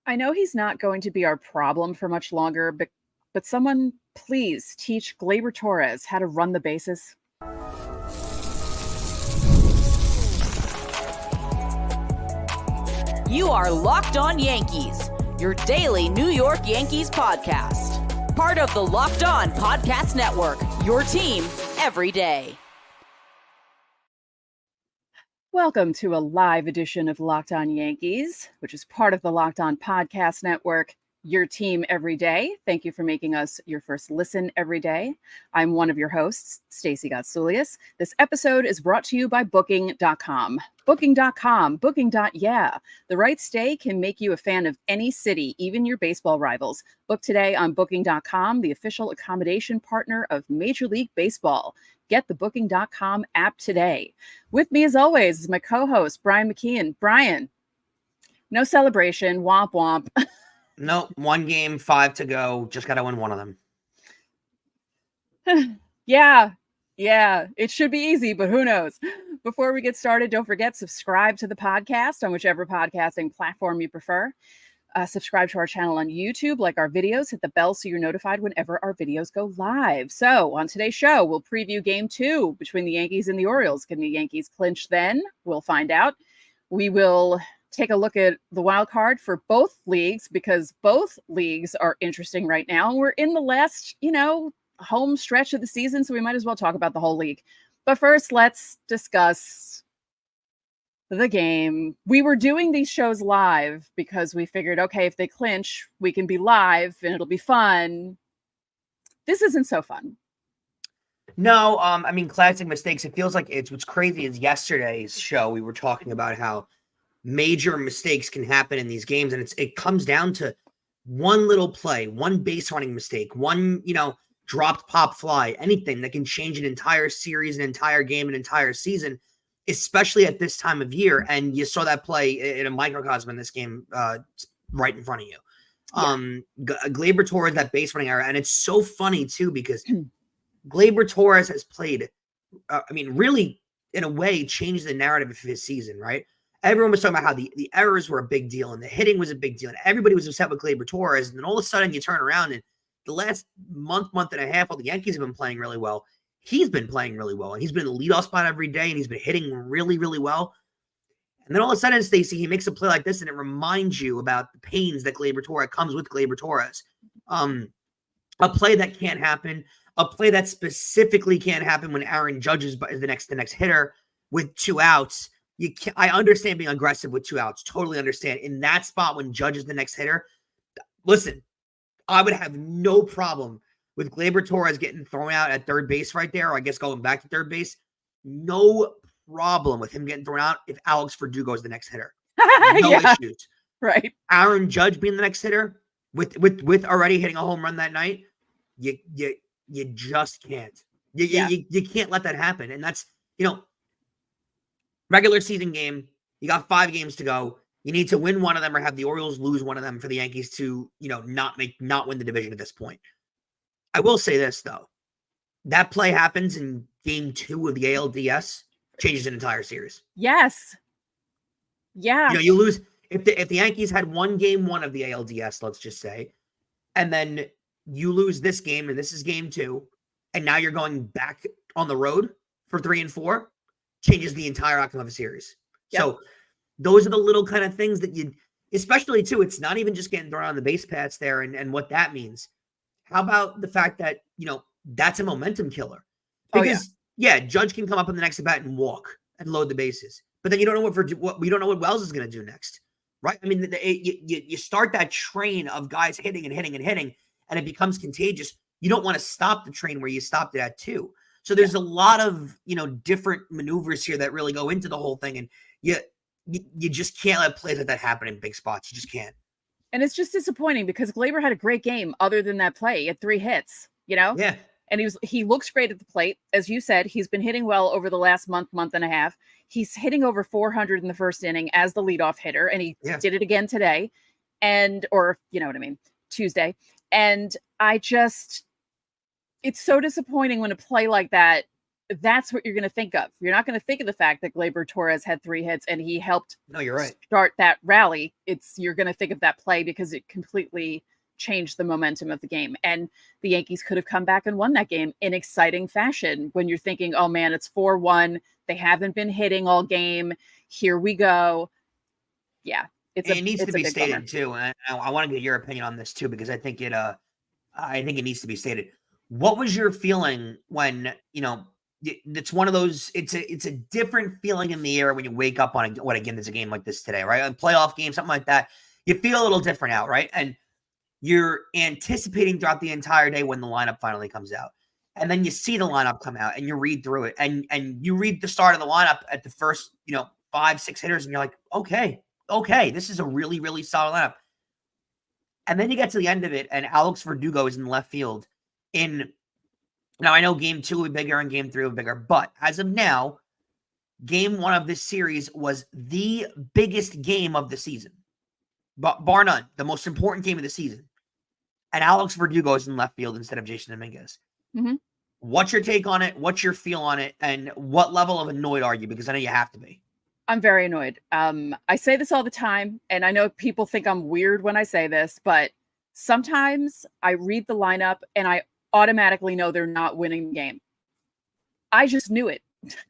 I know he's not going to be our problem for much longer, but someone please teach Gleyber Torres how to run the bases. You are Locked On Yankees, your daily New York Yankees podcast. Part of the Locked On Podcast Network, your team every day. Welcome to a live edition of Locked On Yankees, which is part of the Locked On Podcast Network, your team every day. Thank you for making us your first listen every day. I'm one of your hosts, Stacey. This episode is brought to you by Booking.com. Booking.com, yeah. The right stay can make you a fan of any city, even your baseball rivals. Book today on Booking.com, the official accommodation partner of Major League Baseball. Get the Booking.com app today. With me, as always, is my co-host, Brian McKeon. Brian, no celebration, womp womp. No, one game, 5 to go. Just got to win one of them. Yeah, it should be easy, but who knows? Before we get started, don't forget, subscribe to the podcast on whichever podcasting platform you prefer. Subscribe to our channel on YouTube, like our videos, hit the bell so you're notified whenever our videos go live. So on today's show, we'll preview Game 2 between the Yankees and the Orioles. Can the Yankees clinch then? We'll find out. We will take a look at the wild card for both leagues because both leagues are interesting right now. We're in the last, home stretch of the season, so we might as well talk about the whole league. But first, let's discuss the game. We were doing these shows live because we figured, okay, if they clinch, we can be live and it'll be fun. This isn't so fun. No, classic mistakes. It feels like what's crazy is yesterday's show, we were talking about how major mistakes can happen in these games. And it comes down to one little play, one base running mistake, one, dropped pop fly, anything that can change an entire series, an entire game, an entire season, especially at this time of year. And you saw that play in a microcosm in this game right in front of you. Gleyber Torres, that base running error. And it's so funny, too, because Gleyber Torres has played, really, in a way, changed the narrative of his season, right? Everyone was talking about how the errors were a big deal and the hitting was a big deal. And everybody was upset with Gleyber Torres. And then all of a sudden you turn around and the last month and a half, while the Yankees have been playing really well, he's been playing really well. And he's been in the leadoff spot every day and he's been hitting really, really well. And then all of a sudden, Stacey, he makes a play like this and it reminds you about the pains that Gleyber Torres comes with Gleyber Torres. A play that can't happen, a play that specifically can't happen when Aaron Judge is the next hitter with 2 outs. I understand being aggressive with 2 outs. Totally understand. In that spot when Judge is the next hitter, listen, I would have no problem with Gleyber Torres getting thrown out at third base right there, or I guess going back to third base. No problem with him getting thrown out if Alex Verdugo is the next hitter. No issues. Right. Aaron Judge being the next hitter with already hitting a home run that night, you just can't. You can't let that happen. And that's, regular season game, you got 5 games to go. You need to win one of them or have the Orioles lose one of them for the Yankees to, not win the division at this point. I will say this, though. That play happens in Game 2 of the ALDS, changes an entire series. Yes. Yeah. You lose if the Yankees had won Game 1 of the ALDS, let's just say, and then you lose this game, and this is Game 2, and now you're going back on the road for 3 and 4. Changes the entire outcome of a series. Yep. So those are the little kind of things that especially too, it's not even just getting thrown on the base paths there and what that means. How about the fact that, that's a momentum killer? Because Judge can come up in the next at bat and walk and load the bases. But then you don't know we don't know what Wells is going to do next, right? I mean, you start that train of guys hitting and hitting and hitting, and it becomes contagious. You don't want to stop the train where you stopped it at 2. So there's a lot of, different maneuvers here that really go into the whole thing. And you just can't let plays like that happen in big spots. You just can't. And it's just disappointing because Gleyber had a great game other than that play. He had 3 hits, Yeah. And he looks great at the plate. As you said, he's been hitting well over the last month and a half. He's hitting over 400 in the first inning as the leadoff hitter. And he did it again today. Tuesday. And it's so disappointing when a play like that that's what you're going to think of. You're not going to think of the fact that Gleyber Torres had 3 hits and he helped you're right. start that rally. You're going to think of that play because it completely changed the momentum of the game. And the Yankees could have come back and won that game in exciting fashion when you're thinking, oh man, it's 4-1. They haven't been hitting all game. Here we go. Yeah. It needs to be stated too. And I want to get your opinion on this too, because I think it needs to be stated. What was your feeling when, it's one of those, it's a different feeling in the air when you wake up on there's a game like this today, right? A playoff game, something like that. You feel a little different out, right? And you're anticipating throughout the entire day when the lineup finally comes out. And then you see the lineup come out and you read through it and you read the start of the lineup at the first, 5-6 hitters and you're like, okay, this is a really, really solid lineup. And then you get to the end of it and Alex Verdugo is in left field. Now I know game 2 will be bigger and game 3 will be bigger, but as of now, game 1 of this series was the biggest game of the season. But bar none, the most important game of the season. And Alex Verdugo is in left field instead of Jason Dominguez. Mm-hmm. What's your take on it? What's your feel on it? And what level of annoyed are you? Because I know you have to be. I'm very annoyed. I say this all the time, and I know people think I'm weird when I say this, but sometimes I read the lineup and I automatically know they're not winning the game. I just knew it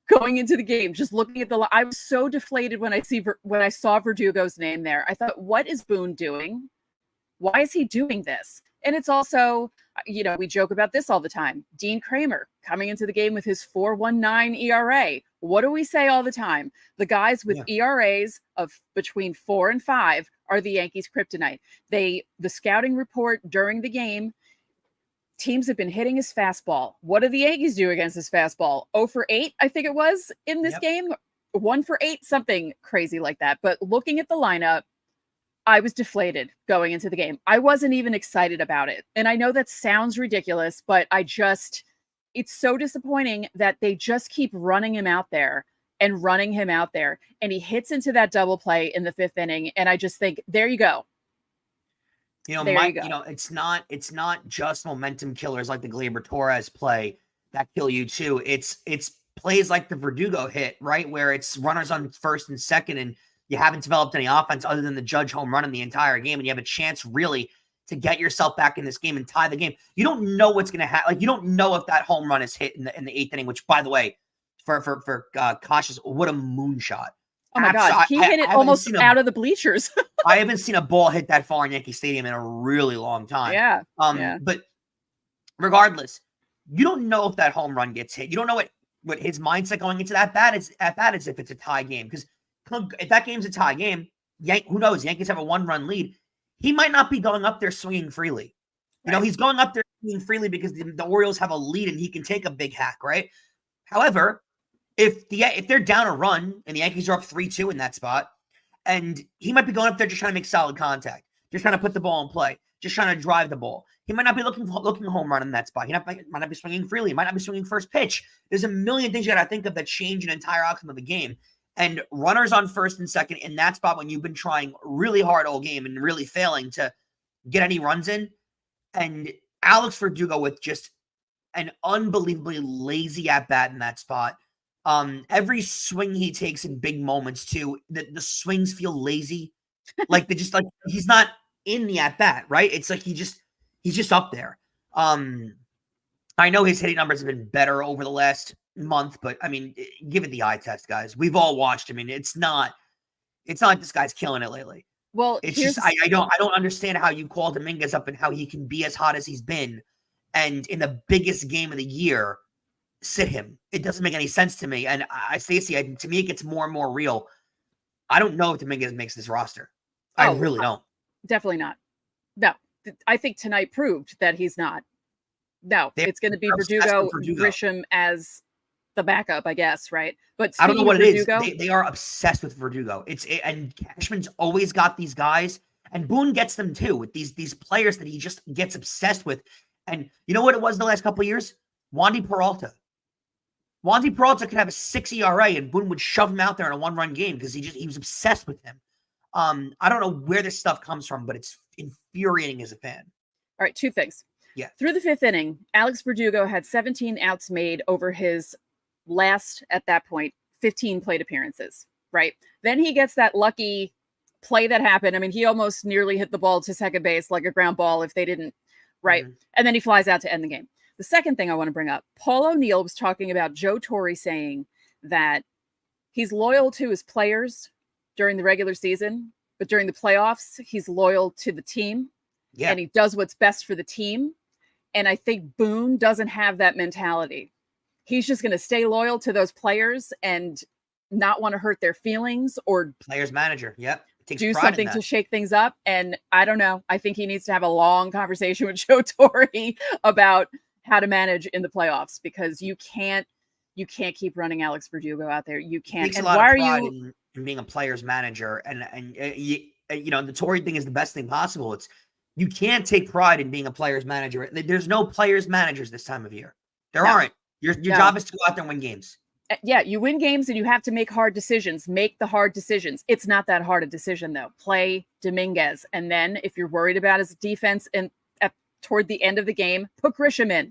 going into the game, just looking at I was so deflated when I saw Verdugo's name there. I thought, what is Boone doing? Why is he doing this? And it's also, we joke about this all the time. Dean Kremer coming into the game with his 4.19 ERA. What do we say all the time? The guys with ERAs of between 4 and 5 are the Yankees' kryptonite. The scouting report during the game, teams have been hitting his fastball. What do the Yankees do against his fastball? 0 for 8, I think it was in this game. 1 for 8, something crazy like that. But looking at the lineup, I was deflated going into the game. I wasn't even excited about it. And I know that sounds ridiculous, but it's so disappointing that they just keep running him out there. And he hits into that double play in the 5th inning. And I just think, there you go. It's not just momentum killers like the Gleyber Torres play that kill you too. It's plays like the Verdugo hit, right? Where it's runners on first and second and you haven't developed any offense other than the Judge home run in the entire game. And you have a chance really to get yourself back in this game and tie the game. You don't know what's going to happen. Like, you don't know if that home run is hit in the 8th inning, which, by the way, for Cautious, what a moonshot. Oh my God. He hit it almost out of the bleachers. I haven't seen a ball hit that far in Yankee Stadium in a really long time. Yeah. But regardless, you don't know if that home run gets hit. You don't know what his mindset going into that bat is if it's a tie game. Because if that game's a tie game, who knows? Yankees have a 1-run lead. He might not be going up there swinging freely. He's going up there swinging freely because the Orioles have a lead and he can take a big hack, right? However, if they're down a run and the Yankees are up 3-2 in that spot, and he might be going up there just trying to make solid contact, just trying to put the ball in play, just trying to drive the ball. He might not be looking home run in that spot. He might not be swinging freely. He might not be swinging first pitch. There's a million things you got to think of that change an entire outcome of the game. And runners on first and second in that spot when you've been trying really hard all game and really failing to get any runs in. And Alex Verdugo with just an unbelievably lazy at-bat in that spot. Every swing he takes in big moments too, the swings feel lazy. Like he's not in the at-bat, right? It's like he's just up there. I know his hitting numbers have been better over the last month, but I mean, give it the eye test, guys. We've all watched. I mean, it's not like this guy's killing it lately. Well, it's just I don't understand how you call Dominguez up and how he can be as hot as he's been, and in the biggest game of the year, sit him. It doesn't make any sense to me. And Stacey, to me, it gets more and more real. I don't know if Dominguez makes this roster. I really don't. Definitely not. No, I think tonight proved that he's not. No, it's going to be Verdugo, Grisham as the backup, I guess, right? But I don't know what Verdugo, it is. They are obsessed with Verdugo. And Cashman's always got these guys, and Boone gets them too, with these players that he just gets obsessed with. And you know what it was the last couple of years? Wandy Peralta. Wandy Peralta could have a 6 ERA, and Boone would shove him out there in a 1-run game because he was obsessed with him. I don't know where this stuff comes from, but it's infuriating as a fan. All right, 2 things. Yeah. Through the 5th inning, Alex Verdugo had 17 outs made over his last at that point 15 plate appearances, right? Then he gets that lucky play that happened. I mean, he almost nearly hit the ball to second base like a ground ball if they didn't, right? And then he flies out to end the game. The second thing I want to bring up, Paul O'Neill was talking about Joe Torre saying that he's loyal to his players during the regular season, but during the playoffs, he's loyal to the team. Yeah. And he does what's best for the team. And I think Boone doesn't have that mentality. He's just going to stay loyal to those players and not want to hurt their feelings or players manager. Yep. Do something to shake things up. And I don't know. I think he needs to have a long conversation with Joe Torre about how to manage in the playoffs, because you can't keep running Alex Verdugo out there. You can't. And why are you in being a player's manager? And you know, the Torre thing is the best thing possible. You can't take pride in being a player's manager. There's no players managers this time of year. There aren't. Your job is to go out there and win games. Yeah, you win games and you have to make hard decisions. Make the hard decisions. It's not that hard a decision, though. Play Dominguez. And then if you're worried about his defense and toward the end of the game, put Grisham in.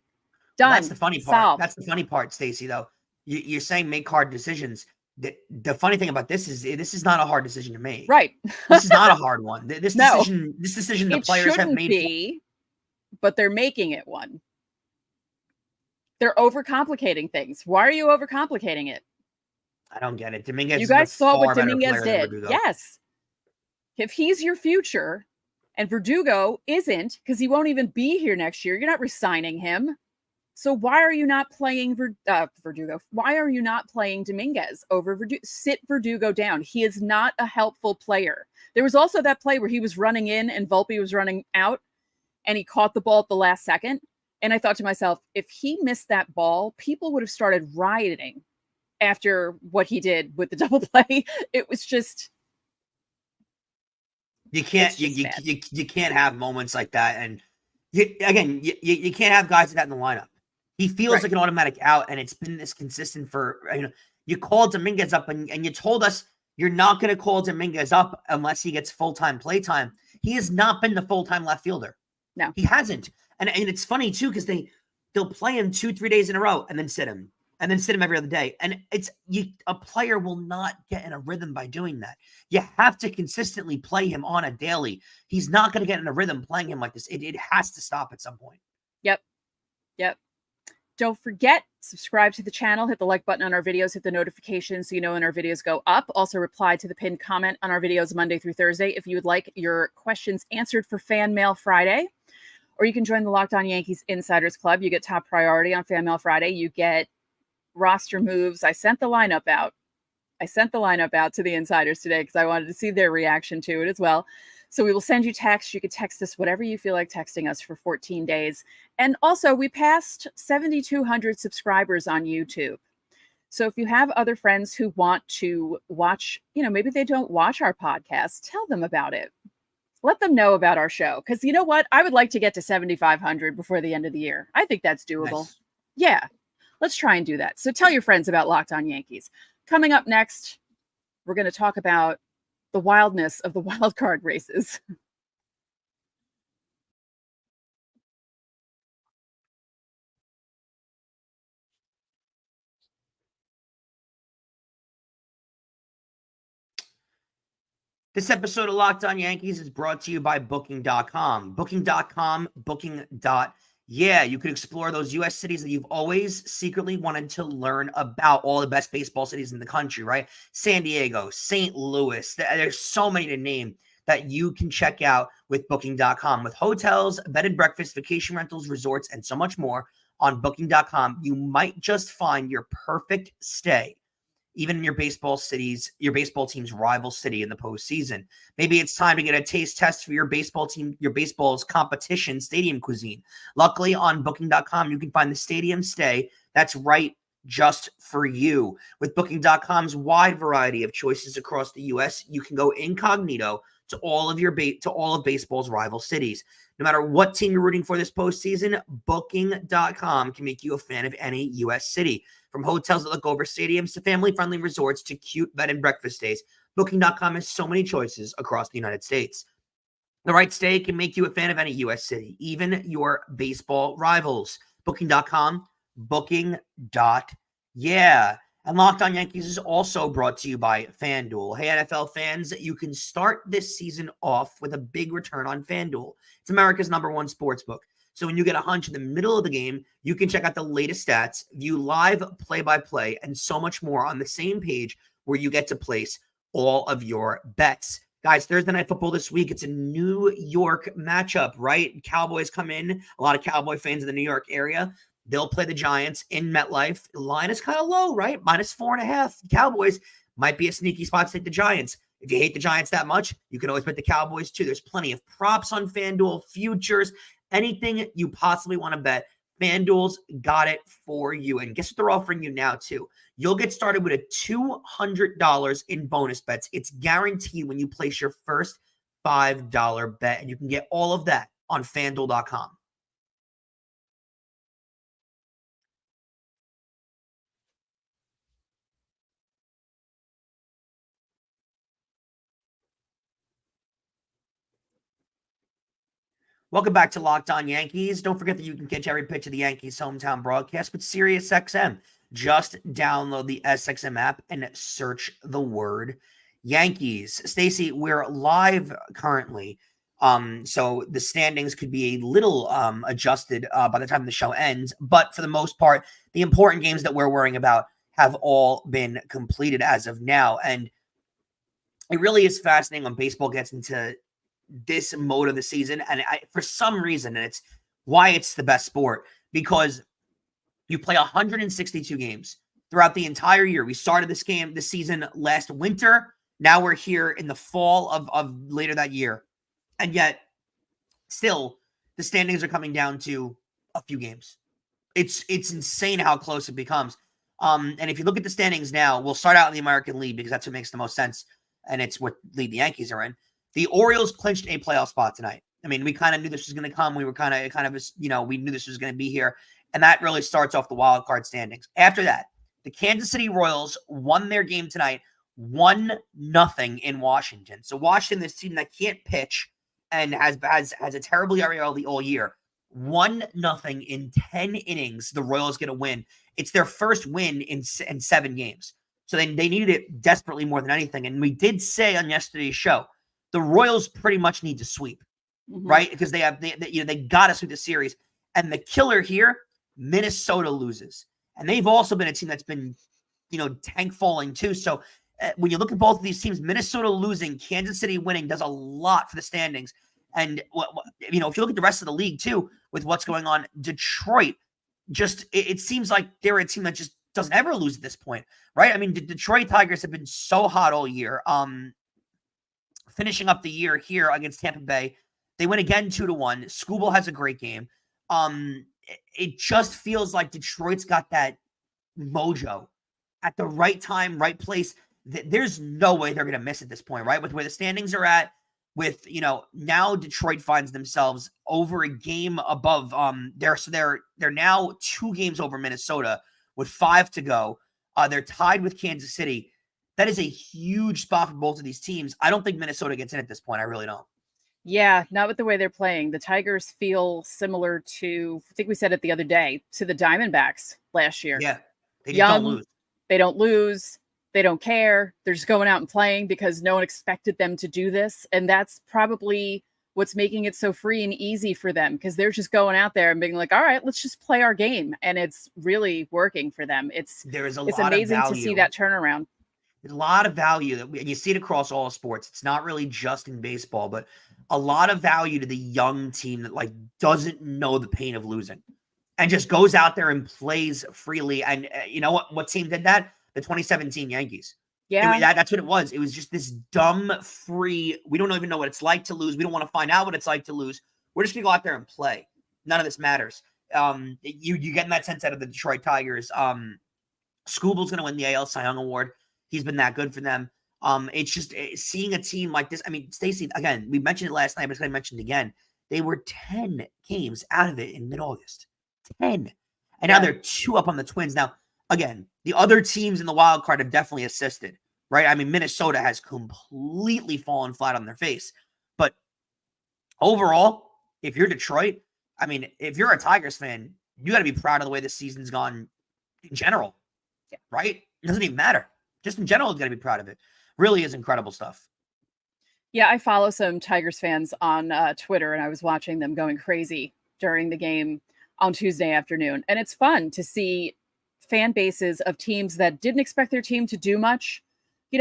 Done. That's the funny part. Solved. That's the funny part, Stacey, though. You're saying make hard decisions. The funny thing about this is not a hard decision to make. Right. This is not a hard one. This decision the players have made. But they're making it one. They're overcomplicating things. Why are you overcomplicating it? I don't get it. Dominguez. You guys saw what Dominguez did. Yes. If he's your future and Verdugo isn't, because he won't even be here next year, you're not re-signing him. So why are you not playing Verdugo? Why are you not playing Dominguez over Verdugo? Sit Verdugo down. He is not a helpful player. There was also that play where he was running in and Volpe was running out and he caught the ball at the last second. And I thought to myself, if he missed that ball, people would have started rioting after what he did with the double play. It was just. You can't you can't have moments like that. And you can't have guys like that in the lineup. He feels like an automatic out, and it's been this consistent for, you called Dominguez up and you told us you're not going to call Dominguez up unless he gets full-time play time. He has not been the full-time left fielder. No. He hasn't. And it's funny too, because they'll play him 2-3 days in a row and then sit him every other day. And a player will not get in a rhythm by doing that. You have to consistently play him on a daily. He's not going to get in a rhythm playing him like this. It has to stop at some point. Yep. Don't forget, subscribe to the channel, hit the like button on our videos, hit the notifications so you know when our videos go up. Also reply to the pinned comment on our videos Monday through Thursday if you would like your questions answered for Fan Mail Friday. Or you can join the Locked On Yankees Insiders Club. You get top priority on Fan Mail Friday. You get roster moves. I sent the lineup out to the insiders today because I wanted to see their reaction to it as well. So we will send you text. You can text us whatever you feel like texting us for 14 days. And also, we passed 7,200 subscribers on YouTube. So if you have other friends who want to watch, maybe they don't watch our podcast, tell them about it. Let them know about our show. Because you know what? I would like to get to 7,500 before the end of the year. I think that's doable. Nice. Yeah. Let's try and do that. So tell your friends about Locked On Yankees. Coming up next, we're going to talk about the wildness of the wild card races. This episode of Locked On Yankees is brought to you by Booking.com. Booking.com, Yeah, you could explore those U.S. cities that you've always secretly wanted to learn about, all the best baseball cities in the country, right? San Diego, St. Louis. There's so many to name that you can check out with Booking.com. With hotels, bed and breakfast, vacation rentals, resorts, and so much more on Booking.com, you might just find your perfect stay, even in your baseball team's rival city in the postseason. Maybe it's time to get a taste test for your baseball's competition stadium cuisine. Luckily, on Booking.com, you can find the stadium stay that's right just for you. With Booking.com's wide variety of choices across the U.S., you can go incognito to all of baseball's rival cities. No matter what team you're rooting for this postseason, Booking.com can make you a fan of any U.S. city. From hotels that look over stadiums to family-friendly resorts to cute bed and breakfast stays, Booking.com has so many choices across the United States. The right stay can make you a fan of any U.S. city, even your baseball rivals. Booking.com, Booking.yeah. Yeah. And Locked On Yankees is also brought to you by FanDuel. Hey, NFL fans, you can start this season off with a big return on FanDuel. It's America's #1 sportsbook. So when you get a hunch in the middle of the game, you can check out the latest stats, view live play-by-play, and so much more on the same page where you get to place all of your bets. Guys, Thursday Night Football this week, it's a New York matchup, right? Cowboys come in, a lot of Cowboy fans in the New York area. They'll play the Giants in MetLife. The line is kind of low, right? -4.5. Cowboys might be a sneaky spot to take the Giants. If you hate the Giants that much, you can always bet the Cowboys too. There's plenty of props on FanDuel, futures, anything you possibly want to bet. FanDuel's got it for you. And guess what they're offering you now too? You'll get started with a $200 in bonus bets. It's guaranteed when you place your first $5 bet. And you can get all of that on FanDuel.com. Welcome back to Locked On Yankees. Don't forget that you can catch every pitch of the Yankees hometown broadcast with SiriusXM. Just download the SXM app and search the word Yankees. Stacey, we're live currently, so the standings could be a little adjusted by the time the show ends. But for the most part, the important games that we're worrying about have all been completed as of now. And it really is fascinating when baseball gets into this mode of the season. And for some reason, and it's why it's the best sport, because you play 162 games throughout the entire year. We started this season last winter. Now we're here in the fall of later that year. And yet still the standings are coming down to a few games. It's insane how close it becomes. And if you look at the standings now, we'll start out in the American League because that's what makes the most sense. And it's what league the Yankees are in. The Orioles clinched a playoff spot tonight. I mean, we kind of knew this was going to come. We were kind of, we knew this was going to be here. And that really starts off the wild card standings. After that, the Kansas City Royals won their game tonight, 1-0 in Washington. So Washington, this team that can't pitch and has a terrible ERA all year, 1-0 in 10 innings, the Royals get a win. It's their first win in 7 games. So they needed it desperately more than anything. And we did say on yesterday's show, the Royals pretty much need to sweep, right? Because they got to sweep the series. And the killer here, Minnesota loses. And they've also been a team that's been, tank falling too. So when you look at both of these teams, Minnesota losing, Kansas City winning does a lot for the standings. And, if you look at the rest of the league too, with what's going on, Detroit, it seems like they're a team that just doesn't ever lose at this point, right? I mean, the Detroit Tigers have been so hot all year. Finishing up the year here against Tampa Bay. They win again 2-1. Skubal has a great game. It just feels like Detroit's got that mojo at the right time, right place. There's no way they're going to miss at this point, right? With where the standings are at, with, now Detroit finds themselves over a game above. They're now 2 games over Minnesota with 5 to go. They're tied with Kansas City. That is a huge spot for both of these teams. I don't think Minnesota gets in at this point. I really don't. Yeah, not with the way they're playing. The Tigers feel similar to, I think we said it the other day, to the Diamondbacks last year. Yeah, they just don't lose. They don't lose. They don't care. They're just going out and playing because no one expected them to do this. And that's probably what's making it so free and easy for them, because they're just going out there and being like, all right, let's just play our game. And it's really working for them. It's amazing to see that turnaround. There's a lot of value and you see it across all sports. It's not really just in baseball, but a lot of value to the young team that doesn't know the pain of losing and just goes out there and plays freely. And you know what team did that? The 2017 Yankees. Yeah, that's what it was. It was just this dumb, free. We don't even know what it's like to lose. We don't want to find out what it's like to lose. We're just gonna go out there and play. None of this matters. You getting that sense out of the Detroit Tigers. Skubal's gonna win the AL Cy Young Award. He's been that good for them. It's just seeing a team like this. I mean, Stacey, again, we mentioned it last night, but I mentioned it again. They were 10 games out of it in mid-August. 10. And now they're 2 up on the Twins. Now, again, the other teams in the wild card have definitely assisted, right? I mean, Minnesota has completely fallen flat on their face. But overall, if you're Detroit, I mean, if you're a Tigers fan, you got to be proud of the way the season's gone in general. right? It doesn't even matter. Just in general, you got to be proud of it. Really is incredible stuff. Yeah, I follow some Tigers fans on Twitter, and I was watching them going crazy during the game on Tuesday afternoon. And it's fun to see fan bases of teams that didn't expect their team to do much.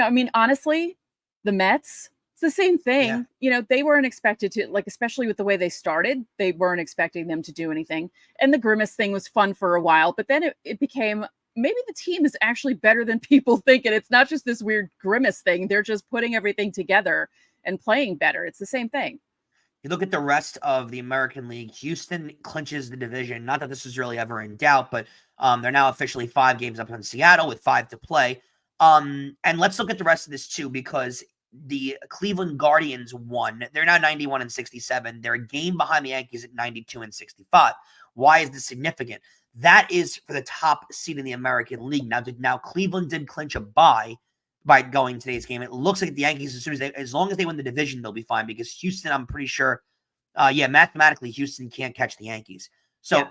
I mean, honestly, the Mets, it's the same thing. Yeah. They weren't expected to, like, especially with the way they started, they weren't expecting them to do anything. And the Grimace thing was fun for a while, but then it became, maybe the team is actually better than people think. And it's not just this weird Grimace thing. They're just putting everything together and playing better. It's the same thing. You look at the rest of the American League, Houston clinches the division. Not that this was really ever in doubt, but they're now officially 5 games up on Seattle with 5 to play. And let's look at the rest of this too, because the Cleveland Guardians won. They're now 91-67. They're a game behind the Yankees at 92-65. Why is this significant? That is for the top seed in the American League. Now Cleveland did clinch a bye by going today's game. It looks like the Yankees, as long as they win the division, they'll be fine, because Houston, I'm pretty sure, mathematically, Houston can't catch the Yankees. So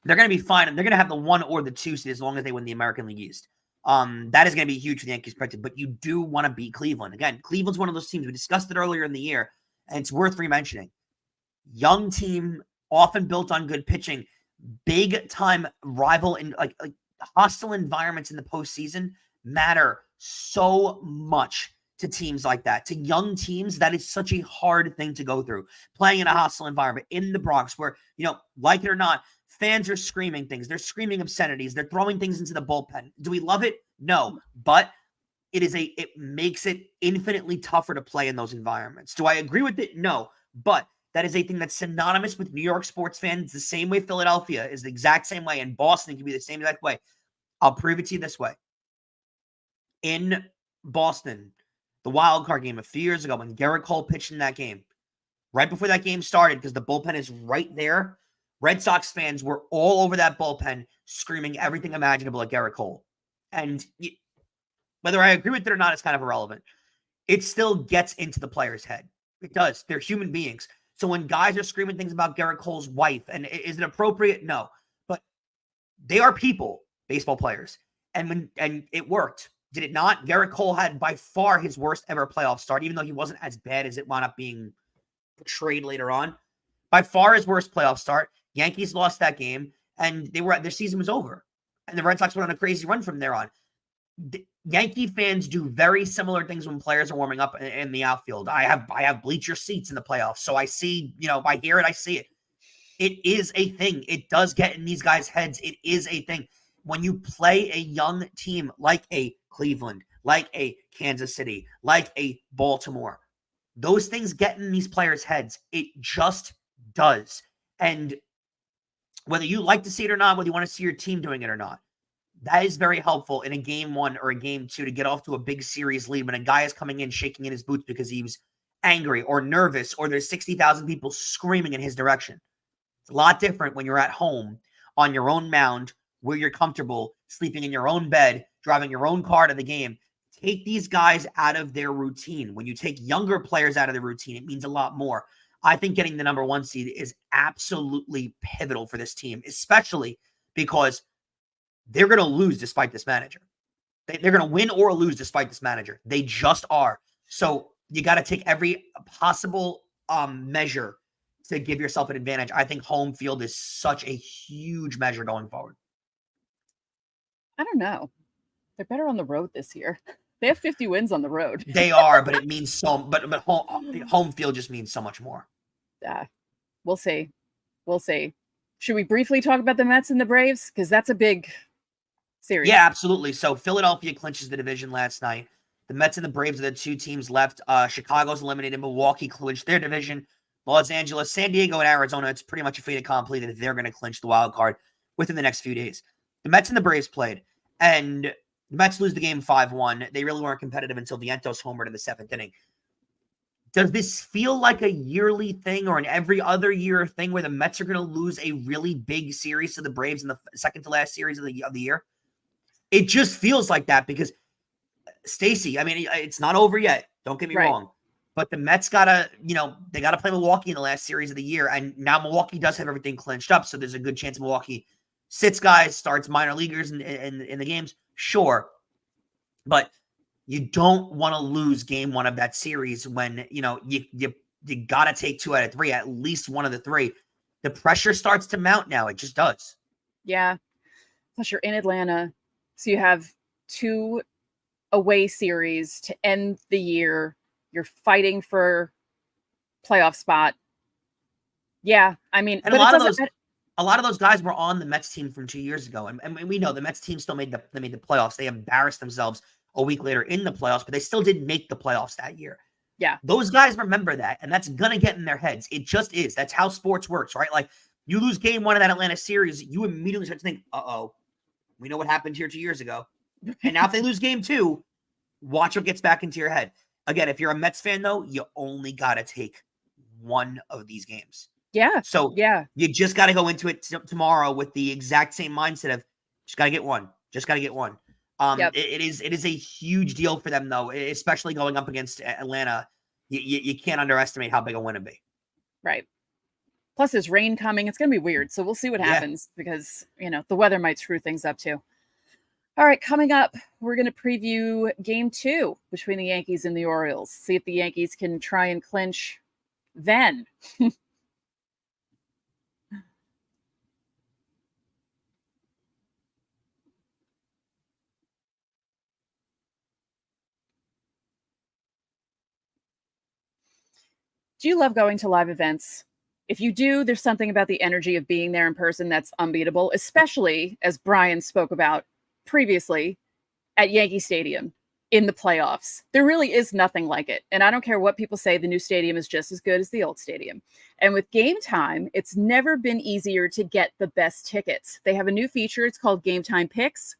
they're going to be fine, and they're going to have the 1 or the 2 seed as long as they win the American League East. That is going to be huge for the Yankees, but you do want to beat Cleveland. Again, Cleveland's one of those teams. We discussed it earlier in the year, and it's worth re-mentioning. Young team, often built on good pitching, big-time rival, and like hostile environments in the postseason matter so much to teams like that. To young teams, that is such a hard thing to go through. Playing in a hostile environment in the Bronx where, like it or not, fans are screaming things. They're screaming obscenities. They're throwing things into the bullpen. Do we love it? No. But it makes it infinitely tougher to play in those environments. Do I agree with it? No. But that is a thing that's synonymous with New York sports fans, the same way Philadelphia is the exact same way, and Boston can be the same exact way. I'll prove it to you this way. In Boston, the wild card game a few years ago, when Gerrit Cole pitched in that game, right before that game started, because the bullpen is right there, Red Sox fans were all over that bullpen screaming everything imaginable at Gerrit Cole. And whether I agree with it or not is kind of irrelevant. It still gets into the player's head. It does. They're human beings. So when guys are screaming things about Gerrit Cole's wife, and is it appropriate? No. But they are people, baseball players. And it worked. Did it not? Gerrit Cole had by far his worst ever playoff start, even though he wasn't as bad as it wound up being portrayed later on. By far his worst playoff start. Yankees lost that game, and their season was over. And the Red Sox went on a crazy run from there on. Yankee fans do very similar things when players are warming up in the outfield. I have bleacher seats in the playoffs, so I see, I hear it, I see it. It is a thing. It does get in these guys' heads. It is a thing. When you play a young team like a Cleveland, like a Kansas City, like a Baltimore, those things get in these players' heads. It just does. And whether you like to see it or not, whether you want to see your team doing it or not, that is very helpful in a game 1 or a game 2 to get off to a big series lead when a guy is coming in shaking in his boots because he was angry or nervous or there's 60,000 people screaming in his direction. It's a lot different when you're at home on your own mound where you're comfortable, sleeping in your own bed, driving your own car to the game. Take these guys out of their routine. When you take younger players out of their routine, it means a lot more. I think getting the number 1 seed is absolutely pivotal for this team, especially because they're going to lose despite this manager. They're going to win or lose despite this manager. They just are. So you got to take every possible measure to give yourself an advantage. I think home field is such a huge measure going forward. I don't know. They're better on the road this year. They have 50 wins on the road. They are, but it means so. But home field just means so much more. We'll see. We'll see. Should we briefly talk about the Mets and the Braves? Because that's a big series. Yeah, absolutely. So Philadelphia clinches the division last night. The Mets and the Braves are the 2 teams left. Chicago's eliminated. Milwaukee clinched their division. Los Angeles, San Diego, and Arizona, it's pretty much a fait accompli that they're going to clinch the wild card within the next few days. The Mets and the Braves played, and the Mets lose the game 5-1. They really weren't competitive until Vientos homered in the 7th inning. Does this feel like a yearly thing or an every other year thing where the Mets are going to lose a really big series to the Braves in the second to last series of the year? It just feels like that because Stacey, I mean, it's not over yet. Don't get me wrong. But the Mets got to, they got to play Milwaukee in the last series of the year. And now Milwaukee does have everything clinched up. So there's a good chance Milwaukee sits guys, starts minor leaguers in the games, sure. But you don't want to lose game one of that series when, you got to take 2 out of 3, at least one of the 3. The pressure starts to mount now. It just does. Yeah. Plus you're in Atlanta. So you have 2 away series to end the year. You're fighting for playoff spot. Yeah. I mean, And but a lot of those guys were on the Mets team from 2 years ago. And we know the Mets team still made the playoffs. They embarrassed themselves a week later in the playoffs, but they still didn't make the playoffs that year. Yeah. Those guys remember that, and that's going to get in their heads. It just is. That's how sports works, right? Like, you lose game 1 of that Atlanta series, you immediately start to think, uh-oh, we know what happened here 2 years ago. And now if they lose game 2, watch what gets back into your head. Again, if you're a Mets fan, though, you only got to take 1 of these games. Yeah. So you just got to go into it tomorrow with the exact same mindset of just got to get 1. Just got to get 1. It is a huge deal for them, though, especially going up against Atlanta. You can't underestimate how big a win it'd be. Right. Plus, there's rain coming. It's going to be weird. So we'll see what happens because, the weather might screw things up too. All right, coming up, we're going to preview game 2 between the Yankees and the Orioles. See if the Yankees can try and clinch then. Do you love going to live events? If you do, there's something about the energy of being there in person that's unbeatable, especially as Brian spoke about previously at Yankee Stadium in the playoffs. There really is nothing like it. And I don't care what people say, the new stadium is just as good as the old stadium. And with Game Time, it's never been easier to get the best tickets. They have a new feature. It's called Game Time Picks.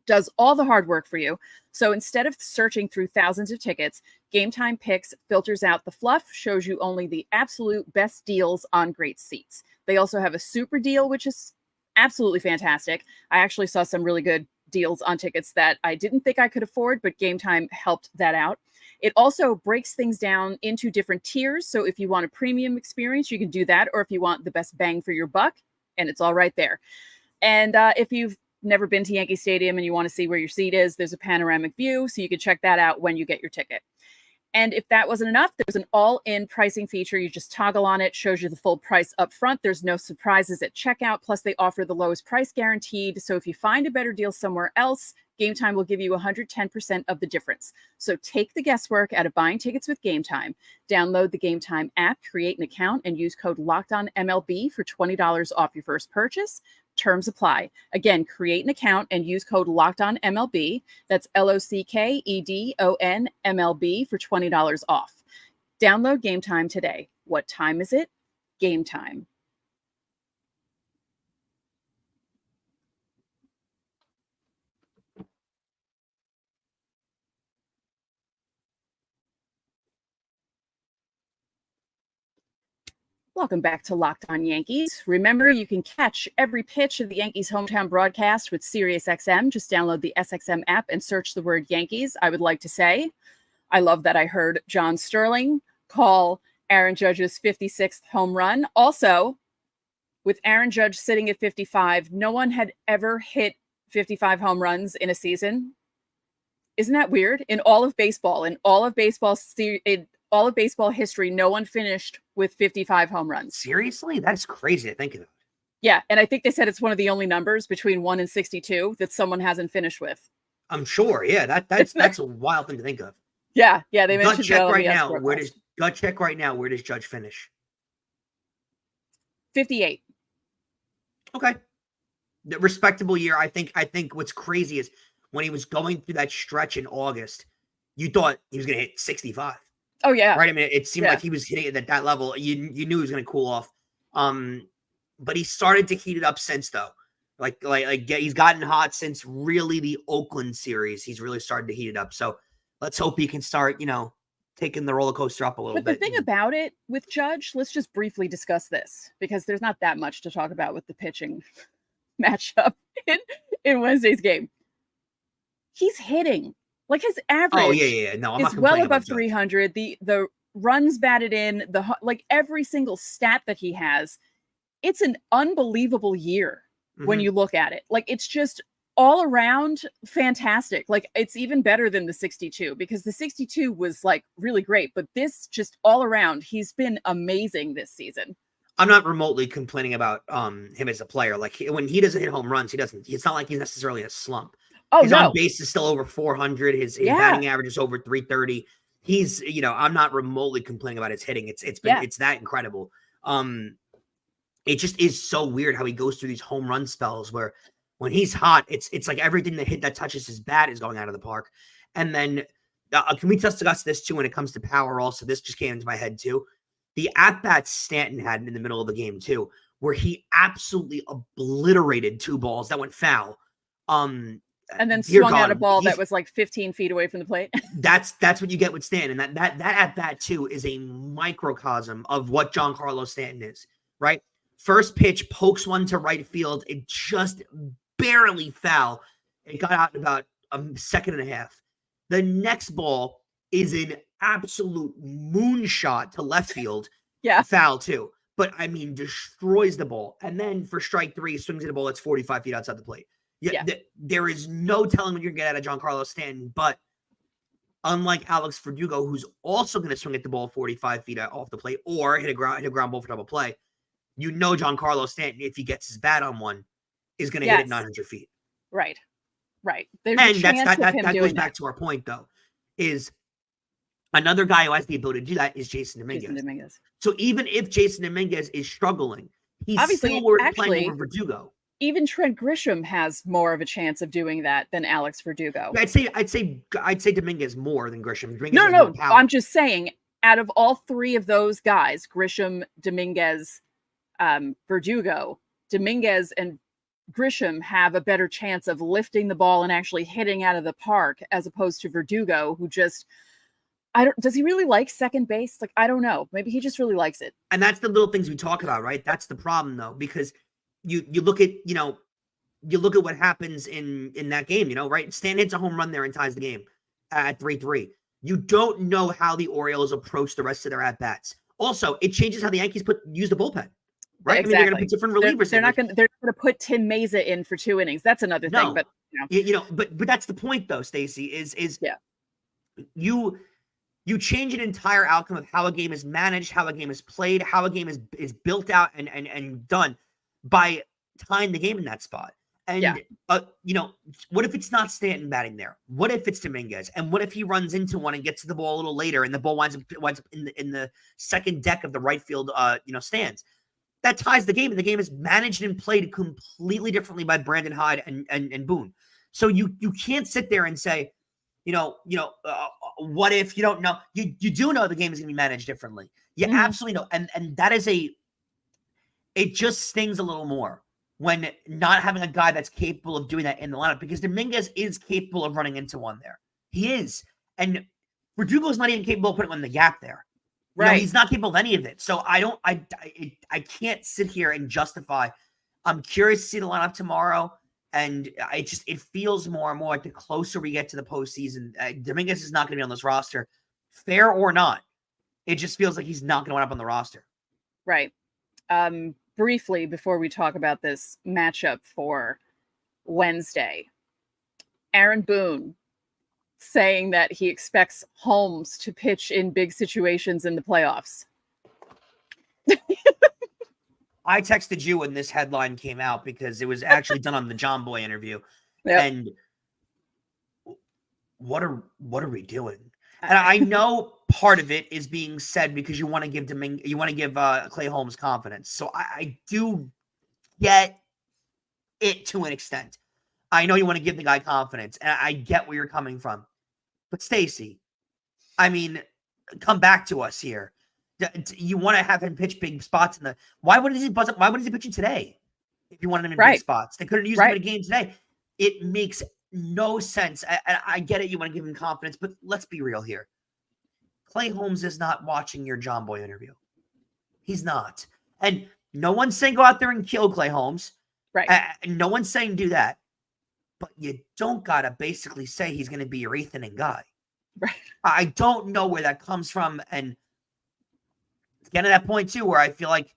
Does all the hard work for you. So instead of searching through thousands of tickets, Game Time Picks filters out the fluff, shows you only the absolute best deals on great seats. They also have a super deal, which is absolutely fantastic. I actually saw some really good deals on tickets that I didn't think I could afford, but Game Time helped that out. It also breaks things down into different tiers. So if you want a premium experience, you can do that. Or if you want the best bang for your buck, and it's all right there. And if you've never been to Yankee Stadium and you want to see where your seat is, there's a panoramic view, so you can check that out when you get your ticket. And if that wasn't enough, there's an all-in pricing feature. You just toggle on it, shows you the full price up front. There's no surprises at checkout. Plus, they offer the lowest price guaranteed. So if you find a better deal somewhere else, Game Time will give you 110% of the difference. So take the guesswork out of buying tickets with Game Time. Download the Game Time app, create an account, and use code LOCKEDONMLB for $20 off your first purchase. Terms apply. Again, create an account and use code LOCKEDONMLB. That's LOCKEDONMLB for $20 off. Download Game Time today. What time is it? Game Time. Welcome back to Locked On Yankees. Remember, you can catch every pitch of the Yankees hometown broadcast with SiriusXM. Just download the SXM app and search the word Yankees. I would like to say, I love that I heard John Sterling call Aaron Judge's 56th home run. Also, with Aaron Judge sitting at 55, no one had ever hit 55 home runs in a season. Isn't that weird? In all of baseball, history, no one finished with 55 home runs. Seriously? That's crazy to think of. Yeah, and I think they said it's one of the only numbers between 1 and 62 that someone hasn't finished with. I'm sure. Yeah, that's a wild thing to think of. Yeah, they mentioned gut check right now. Where does Judge finish? 58. Okay. The respectable year. I think what's crazy is when he was going through that stretch in August, you thought he was going to hit 65. Oh, yeah. Right? I mean, it seemed like he was hitting it at that level. You knew he was going to cool off. But he started to heat it up since, though. Like he's gotten hot since really the Oakland series. He's really started to heat it up. So let's hope he can start, taking the roller coaster up a little bit. But the thing about it with Judge, let's just briefly discuss this because there's not that much to talk about with the pitching matchup in Wednesday's game. He's hitting. Like his average I'm is well above 300. The runs batted in, every single stat that he has, it's an unbelievable year when you look at it. Like, it's just all around fantastic. Like, it's even better than the 62, because the 62 was like really great, but this just all around, he's been amazing this season. I'm not remotely complaining about him as a player. Like, when he doesn't hit home runs, it's not like he's necessarily in a slump. Oh, his no. on base is still over 400. His batting average is over 330. He's, I'm not remotely complaining about his hitting. It's that incredible. It just is so weird how he goes through these home run spells where when he's hot, it's like everything that touches his bat is going out of the park. And then can we discuss this too when it comes to power also? This just came into my head too. The at-bats Stanton had in the middle of the game too, where he absolutely obliterated 2 balls that went foul. And then swung out a ball that was like 15 feet away from the plate. That's what you get with Stanton. And that at-bat too is a microcosm of what Giancarlo Stanton is, right? First pitch, pokes one to right field. It just barely foul. It got out in about a second and a half. The next ball is an absolute moonshot to left field. Yeah. Foul too. But, I mean, destroys the ball. And then for strike 3, swings at a ball that's 45 feet outside the plate. Yeah. There is no telling what you're going to get out of Giancarlo Stanton. But unlike Alex Verdugo, who's also going to swing at the ball 45 feet off the plate or hit a ground ball for double play, Giancarlo Stanton, if he gets his bat on one, is going to hit it 900 feet. Right. There's that goes back to our point, though, is another guy who has the ability to do that is Jason Dominguez. So even if Jason Dominguez is struggling, he's obviously still playing over Verdugo. Even Trent Grisham has more of a chance of doing that than Alex Verdugo. I'd say Dominguez more than Grisham. No. I'm just saying, out of all 3 of those guys, Grisham, Dominguez, Verdugo, Dominguez and Grisham have a better chance of lifting the ball and actually hitting out of the park, as opposed to Verdugo, who just, does he really like second base? Like, I don't know. Maybe he just really likes it. And that's the little things we talk about, right? That's the problem, though, because you look at, what happens in that game, right? Stan hits a home run there and ties the game at 3-3. You don't know how the Orioles approach the rest of their at-bats. Also, it changes how the Yankees use the bullpen. Right? Exactly. I mean, they're going to put different relievers. They're going to put Tim Meza in for 2 innings. That's another thing. But but that's the point, though, Stacey, is you change an entire outcome of how a game is managed, how a game is played, how a game is built out and done by tying the game in that spot. And what if it's not Stanton batting there? What if it's Dominguez? And what if he runs into one and gets to the ball a little later, and the ball winds up in the second deck of the right field stands? That ties the game, and the game is managed and played completely differently by Brandon Hyde and Boone. So you can't sit there and say, what if you don't know? You do know the game is going to be managed differently. You absolutely know, and that is it just stings a little more when not having a guy that's capable of doing that in the lineup, because Dominguez is capable of running into one there. He is, and Verdugo's not even capable of putting one in the gap there. Right. He's not capable of any of it. So I can't sit here and justify. I'm curious to see the lineup tomorrow. And it feels more and more like the closer we get to the postseason, Dominguez is not going to be on this roster, fair or not. It just feels like he's not going to wind up on the roster. Right. Briefly, before we talk about this matchup for Wednesday, Aaron Boone saying that he expects Holmes to pitch in big situations in the playoffs. I texted you when this headline came out because it was actually done on the John Boy interview. Yep. And what are we doing? And I know part of it is being said because you want to give Clay Holmes confidence. So I do get it to an extent. I know you want to give the guy confidence, and I get where you're coming from. But Stacey, I mean, come back to us here. You want to have him pitch big spots in the. Why wouldn't he pitch it today? If you wanted him in big spots, they couldn't use him in a game today. It makes no sense. I get it. You want to give him confidence, but let's be real here. Clay Holmes is not watching your John Boy interview. He's not, and no one's saying go out there and kill Clay Holmes. Right. No one's saying do that. But you don't got to basically say he's going to be your 8th inning guy. Right. I don't know where that comes from. And getting to that point, too, where I feel like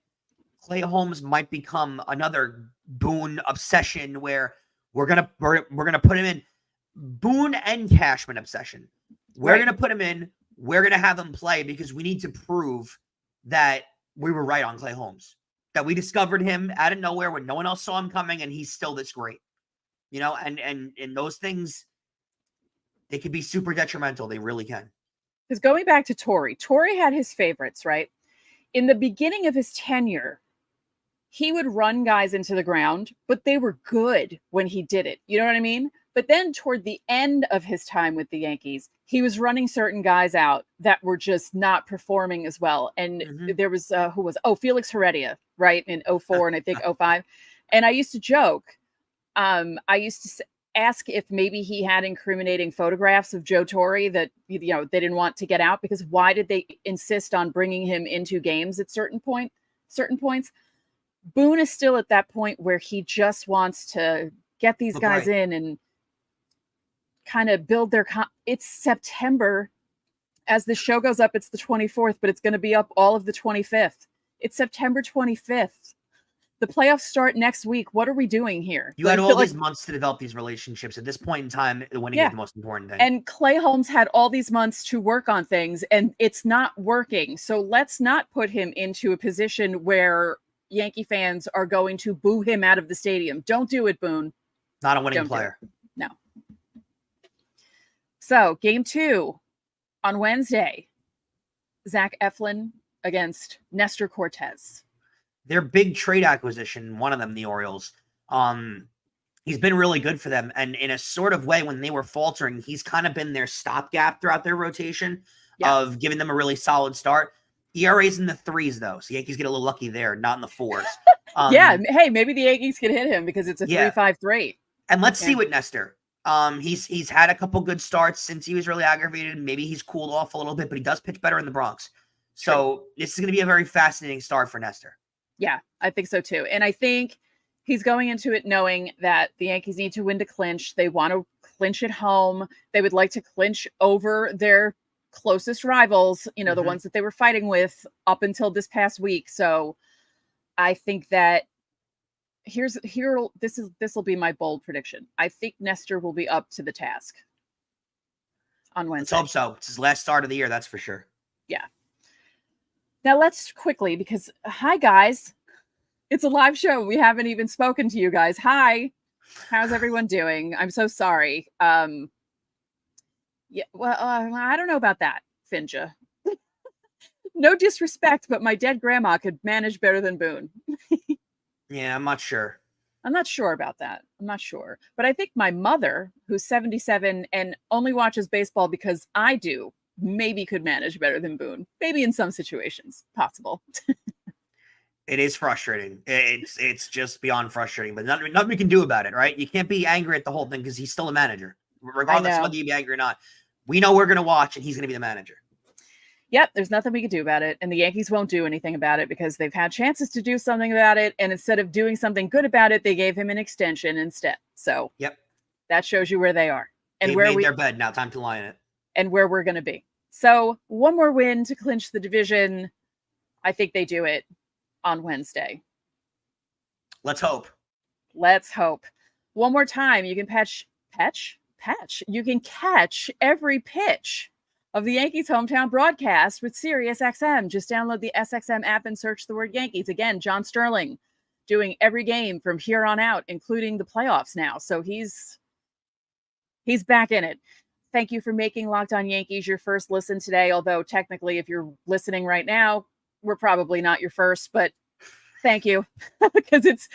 Clay Holmes might become another Boone obsession where we're gonna put him in Boone and Cashman obsession. We're gonna put him in. We're gonna have him play because we need to prove that we were right on Clay Holmes. That we discovered him out of nowhere when no one else saw him coming, and he's still this great. And those things, they could be super detrimental. They really can. Because going back to Torre had his favorites, right? In the beginning of his tenure, he would run guys into the ground, but they were good when he did it. You know what I mean? But then toward the end of his time with the Yankees, he was running certain guys out that were just not performing as well. And there was, Felix Heredia, right? In 04 and I think 05. And I used to joke, I used to ask if maybe he had incriminating photographs of Joe Torre that, they didn't want to get out, because why did they insist on bringing him into games at certain points? Boone is still at that point where he just wants to get these guys in and kind of build their it's September. As the show goes up, it's the 24th, but it's going to be up all of the 25th. It's September 25th. The playoffs start next week. What are we doing here? You had all these months to develop these relationships. At this point in time, winning is the most important thing. And Clay Holmes had all these months to work on things, and it's not working. So let's not put him into a position where Yankee fans are going to boo him out of the stadium. Don't do it, Boone. Not a winning player. No. So, game 2 on Wednesday. Zach Eflin against Nestor Cortes. Their big trade acquisition, one of them, the Orioles, he's been really good for them. And in a sort of way, when they were faltering, he's kind of been their stopgap throughout their rotation of giving them a really solid start. ERA's in the 3s, though. So Yankees get a little lucky there, not in the 4s. Hey, maybe the Yankees can hit him because it's a 3.53. And let's see what Nestor. He's had a couple good starts since he was really aggravated. Maybe he's cooled off a little bit, but he does pitch better in the Bronx. So this is going to be a very fascinating start for Nestor. Yeah, I think so too. And I think he's going into it knowing that the Yankees need to win to clinch. They want to clinch at home. They would like to clinch over their closest rivals, the ones that they were fighting with up until this past week. So I think that this will be my bold prediction. I think Nestor will be up to the task on Wednesday. Let's hope so. It's his last start of the year, that's for sure. Yeah. Now let's quickly, because hi guys, it's a live show. We haven't even spoken to you guys. Hi, how's everyone doing? I'm so sorry. I don't know about that, Finja. No disrespect, but my dead grandma could manage better than Boone. Yeah, I'm not sure. I'm not sure about that. I'm not sure. But I think my mother, who's 77 and only watches baseball because I do, maybe could manage better than Boone. Maybe in some situations. Possible. It is frustrating. It's just beyond frustrating, but nothing we can do about it, right? You can't be angry at the whole thing because he's still a manager. Regardless of whether you be angry or not. We know we're going to watch and he's going to be the manager. Yep, there's nothing we can do about it. And the Yankees won't do anything about it because they've had chances to do something about it. And instead of doing something good about it, they gave him an extension instead. So that shows you where they are. And they've made their bed. Now time to lie in it. And where we're going to be. So one more win to clinch the division. I think they do it on Wednesday. Let's hope. Let's hope. One more time. You can patch. You can catch every pitch of the Yankees hometown broadcast with SiriusXM. Just download the SXM app and search the word Yankees. Again, John Sterling doing every game from here on out, including the playoffs now. So he's back in it. Thank you for making Locked On Yankees your first listen today. Although technically, if you're listening right now, we're probably not your first, but thank you because it's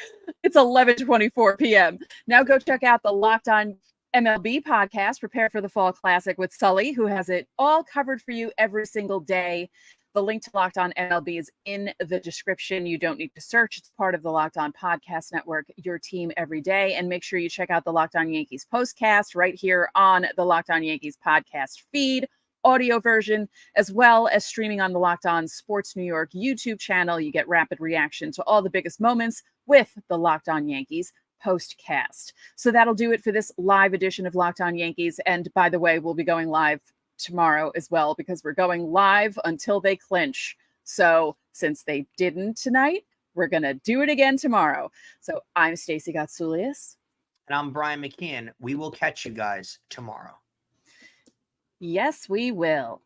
11:24 p.m. Now go check out the Locked On MLB podcast. Prepare for the Fall Classic with Sully, who has it all covered for you every single day. The link to Locked On MLB is in the description. You don't need to search. It's part of the Locked On Podcast Network, your team every day. And make sure you check out the Locked On Yankees postcast right here on the Locked On Yankees podcast feed, audio version, as well as streaming on the Locked On Sports New York YouTube channel. You get rapid reaction to all the biggest moments with the Locked On Yankees postcast. So that'll do it for this live edition of Locked On Yankees. And by the way, we'll be going live tomorrow as well, because we're going live until they clinch. So since they didn't tonight, We're going to do it again tomorrow. So I'm Stacey Gotsoulias. And I'm Brian McKeon. We will catch you guys tomorrow. Yes, we will.